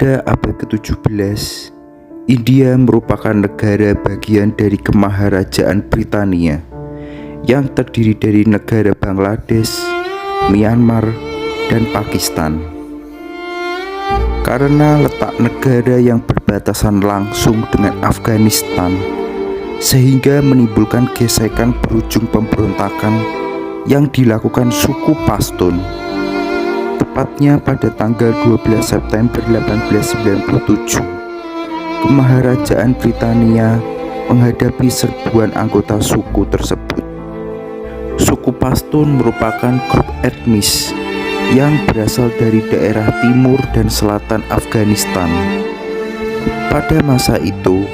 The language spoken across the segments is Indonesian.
Pada abad ke-17, India merupakan negara bagian dari Kemaharajaan Britania yang terdiri dari negara Bangladesh, Myanmar, dan Pakistan. Karena letak negara yang berbatasan langsung dengan Afghanistan, sehingga menimbulkan gesekan berujung pemberontakan yang dilakukan suku Pashtun. Tepatnya pada tanggal 12 September 1897, Kemaharajaan Britania menghadapi serbuan anggota suku tersebut. Suku Pashtun merupakan grup etnis yang berasal dari daerah timur dan selatan Afghanistan. Pada masa itu,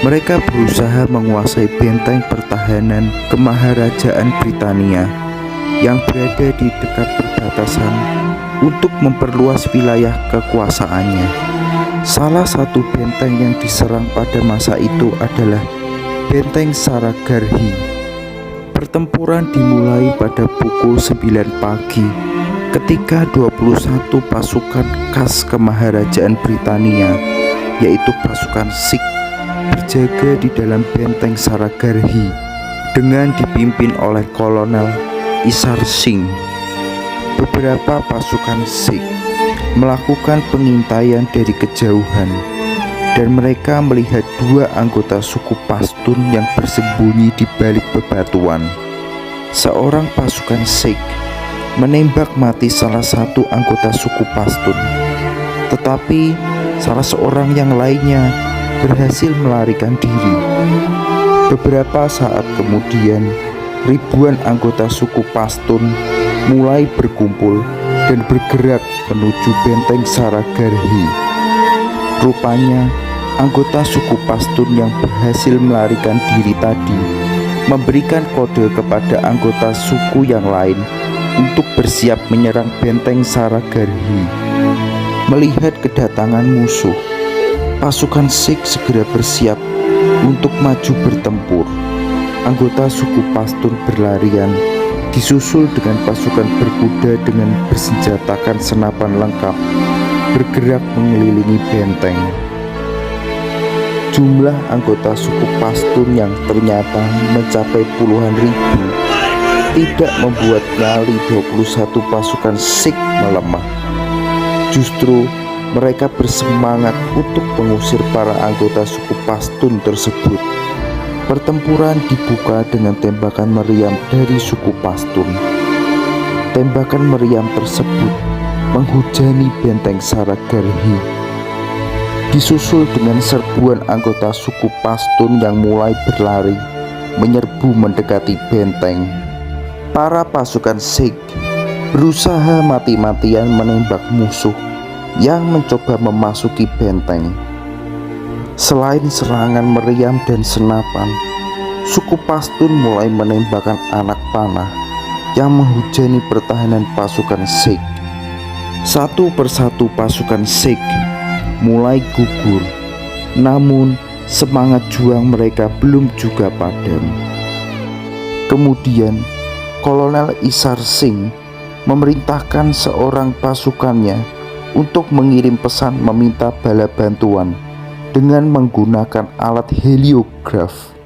mereka berusaha menguasai benteng pertahanan Kemaharajaan Britania yang berada di dekat perbatasan untuk memperluas wilayah kekuasaannya. Salah satu benteng yang diserang pada masa itu adalah Benteng Saragarhi. Pertempuran dimulai pada pukul 9 pagi ketika 21 pasukan khas Kemaharajaan Britania, yaitu pasukan Sikh, berjaga di dalam Benteng Saragarhi dengan dipimpin oleh Kolonel Isar Singh. Beberapa pasukan Sikh melakukan pengintaian dari kejauhan, dan mereka melihat dua anggota suku Pashtun yang bersembunyi di balik bebatuan. Seorang pasukan Sikh menembak mati salah satu anggota suku Pashtun, tetapi salah seorang yang lainnya berhasil melarikan diri. Beberapa saat kemudian, ribuan anggota suku Pashtun mulai berkumpul dan bergerak menuju Benteng Saragarhi. Rupanya, anggota suku Pashtun yang berhasil melarikan diri tadi memberikan kode kepada anggota suku yang lain untuk bersiap menyerang Benteng Saragarhi. Melihat kedatangan musuh, pasukan Sikh segera bersiap untuk maju bertempur. Anggota suku Pashtun berlarian, disusul dengan pasukan berkuda dengan bersenjatakan senapan lengkap, bergerak mengelilingi benteng. Jumlah anggota suku Pashtun yang ternyata mencapai puluhan ribu tidak membuat nyali 21 pasukan Sikh melemah. Justru mereka bersemangat untuk mengusir para anggota suku Pashtun tersebut. Pertempuran dibuka dengan tembakan meriam dari suku Pashtun. Tembakan meriam tersebut menghujani Benteng Saragarhi, disusul dengan serbuan anggota suku Pashtun yang mulai berlari menyerbu mendekati benteng. Para pasukan Sikh berusaha mati-matian menembak musuh yang mencoba memasuki benteng. Selain serangan meriam dan senapan, suku Pashtun mulai menembakkan anak panah yang menghujani pertahanan pasukan Sikh. Satu persatu pasukan Sikh mulai gugur, namun semangat juang mereka belum juga padam. Kemudian Kolonel Isar Singh memerintahkan seorang pasukannya untuk mengirim pesan meminta bala bantuan dengan menggunakan alat heliograf.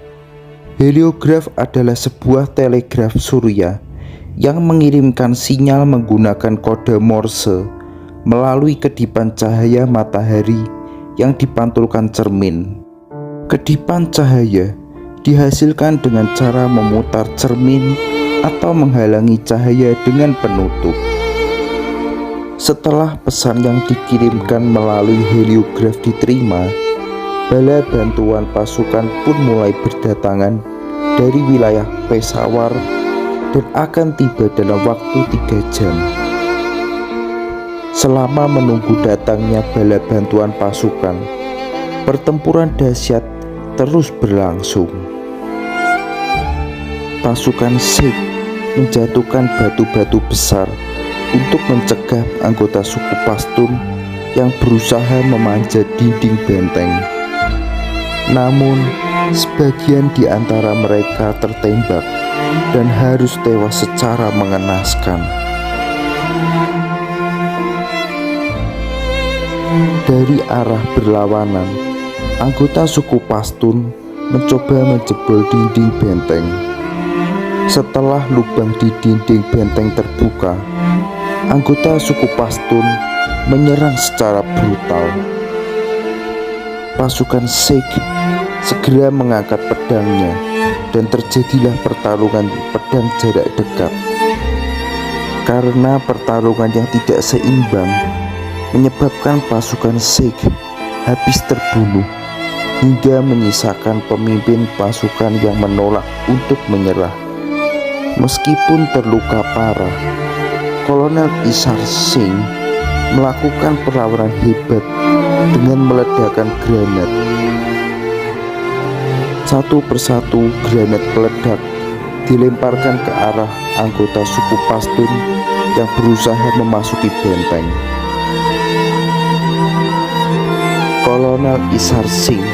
Heliograf adalah sebuah telegraf surya yang mengirimkan sinyal menggunakan kode Morse melalui kedipan cahaya matahari yang dipantulkan cermin. Kedipan cahaya dihasilkan dengan cara memutar cermin atau menghalangi cahaya dengan penutup. Setelah pesan yang dikirimkan melalui heliograf diterima, bala bantuan pasukan pun mulai berdatangan dari wilayah Peshawar dan akan tiba dalam waktu 3 jam. Selama menunggu datangnya bala bantuan pasukan, pertempuran dahsyat terus berlangsung. Pasukan Sikh menjatuhkan batu-batu besar untuk mencegah anggota suku Pashtun yang berusaha memanjat dinding benteng. Namun, sebagian di antara mereka tertembak dan harus tewas secara mengenaskan. Dari arah berlawanan, anggota suku Pashtun mencoba menjebol dinding benteng. Setelah lubang di dinding benteng terbuka, anggota suku Pashtun menyerang secara brutal. Pasukan Sikh segera mengangkat pedangnya dan terjadilah pertarungan pedang jarak dekat. Karena pertarungan yang tidak seimbang menyebabkan pasukan Sikh habis terbunuh hingga menyisakan pemimpin pasukan yang menolak untuk menyerah. Meskipun terluka parah, Kolonel Ishar Singh melakukan perlawanan hebat dengan meledakkan granat. Satu persatu granat peledak dilemparkan ke arah anggota suku Pashtun yang berusaha memasuki benteng. Kolonel Ishar Singh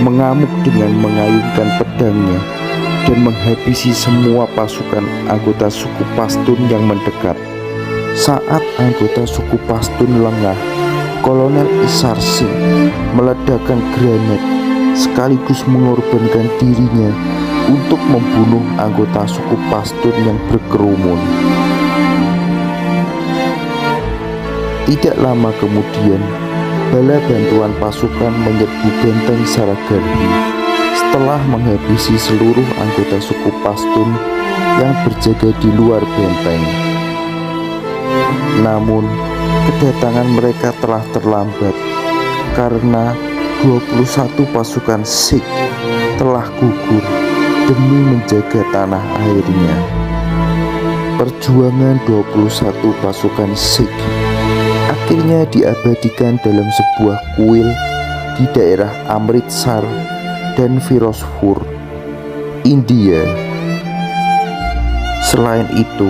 mengamuk dengan mengayunkan pedangnya dan menghabisi semua pasukan anggota suku Pashtun yang mendekat. Saat anggota suku Pashtun lengah, Kolonel Ishar Singh meledakkan granat sekaligus mengorbankan dirinya untuk membunuh anggota suku Pashtun yang berkerumun. Tidak lama kemudian, bala bantuan pasukan menyerbu benteng Saragarhi setelah menghabisi seluruh anggota suku Pashtun yang berjaga di luar benteng. Namun, kedatangan mereka telah terlambat karena 21 pasukan Sikh telah gugur demi menjaga tanah airnya. Perjuangan 21 pasukan Sikh akhirnya diabadikan dalam sebuah kuil di daerah Amritsar dan Firozpur, India. Selain itu,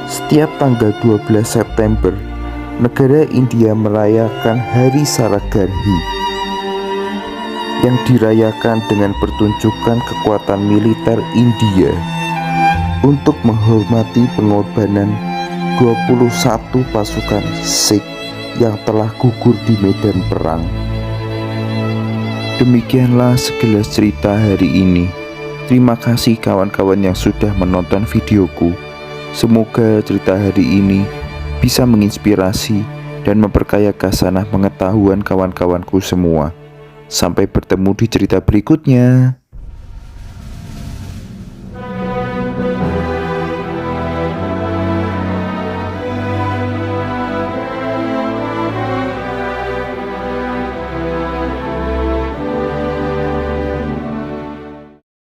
setiap tanggal 12 September, negara India merayakan Hari Saragarhi yang dirayakan dengan pertunjukan kekuatan militer India untuk menghormati pengorbanan 21 pasukan Sikh yang telah gugur di medan perang. Demikianlah sekilas cerita hari ini. Terima kasih kawan-kawan yang sudah menonton videoku. Semoga cerita hari ini bisa menginspirasi dan memperkaya khasanah pengetahuan kawan-kawanku semua. Sampai bertemu di cerita berikutnya.